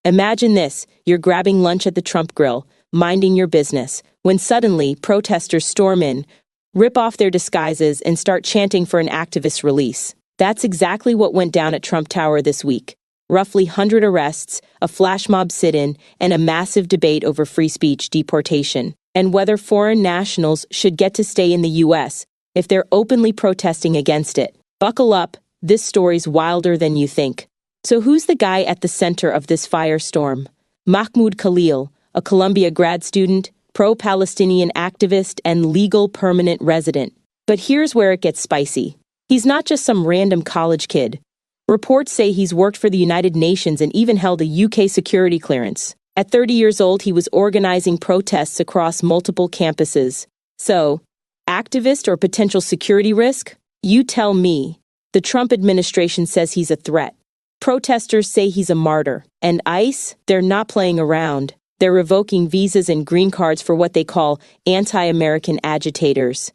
Imagine this, you're grabbing lunch at the Trump Grill, minding your business, when suddenly protesters storm in, rip off their disguises, and start chanting for an activist release. That's exactly what went down at Trump Tower this week. Roughly 100 arrests, a flash mob sit-in, and a massive debate over free speech deportation, and whether foreign nationals should get to stay in the U.S. if they're openly protesting against it. Buckle up, this story's wilder than you think. So who's the guy at the center of this firestorm? Mahmoud Khalil, a Columbia grad student, pro-Palestinian activist, and legal permanent resident. But here's where it gets spicy. He's not just some random college kid. Reports say he's worked for the United Nations and even held a UK security clearance. At 30 years old, he was organizing protests across multiple campuses. So, activist or potential security risk? You tell me. The Trump administration says he's a threat. Protesters say he's a martyr. And ICE? They're not playing around. They're revoking visas and green cards for what they call anti-American agitators.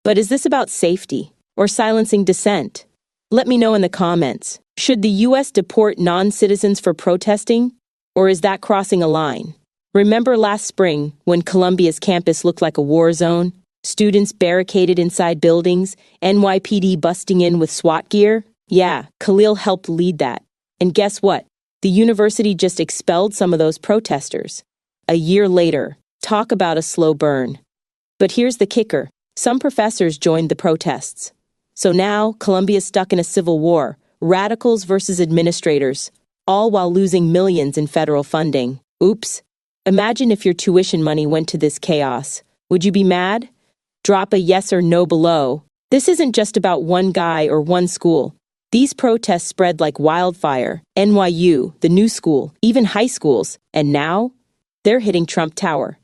But is this about safety or silencing dissent? Let me know in the comments. Should the U.S. deport non-citizens for protesting? Or is that crossing a line? Remember last spring when Columbia's campus looked like a war zone? Students barricaded inside buildings, NYPD busting in with SWAT gear? Yeah, Khalil helped lead that. And guess what? The university just expelled some of those protesters. A year later, talk about a slow burn. But here's the kicker. Some professors joined the protests. So now, Columbia's stuck in a civil war, radicals versus administrators, all while losing millions in federal funding. Oops. Imagine if your tuition money went to this chaos. Would you be mad? Drop a yes or no below. This isn't just about one guy or one school. These protests spread like wildfire. NYU, the new school, even high schools. And now, they're hitting Trump Tower.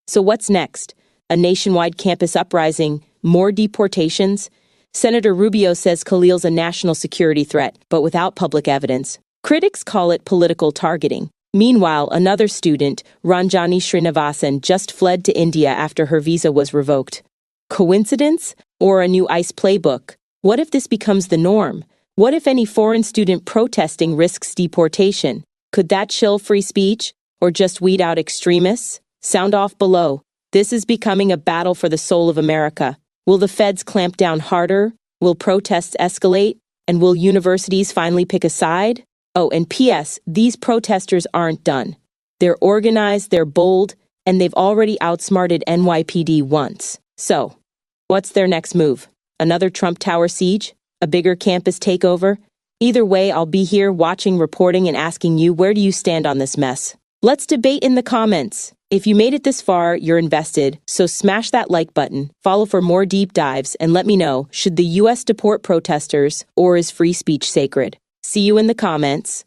So what's next? A nationwide campus uprising? More deportations? Senator Rubio says Khalil's a national security threat, but without public evidence. Critics call it political targeting. Meanwhile, another student, Ranjani Srinivasan, just fled to India after her visa was revoked. Coincidence? Or a new ICE playbook? What if this becomes the norm? What if any foreign student protesting risks deportation? Could that chill free speech? Or just weed out extremists? Sound off below. This is becoming a battle for the soul of America. Will the feds clamp down harder? Will protests escalate? And will universities finally pick a side? Oh, and P.S., these protesters aren't done. They're organized, they're bold, and they've already outsmarted NYPD once. So, what's their next move? Another Trump Tower siege? A bigger campus takeover? Either way, I'll be here watching, reporting, and asking you, where do you stand on this mess? Let's debate in the comments. If you made it this far, you're invested, so smash that like button, follow for more deep dives, and let me know, should the U.S. deport protesters, or is free speech sacred? See you in the comments.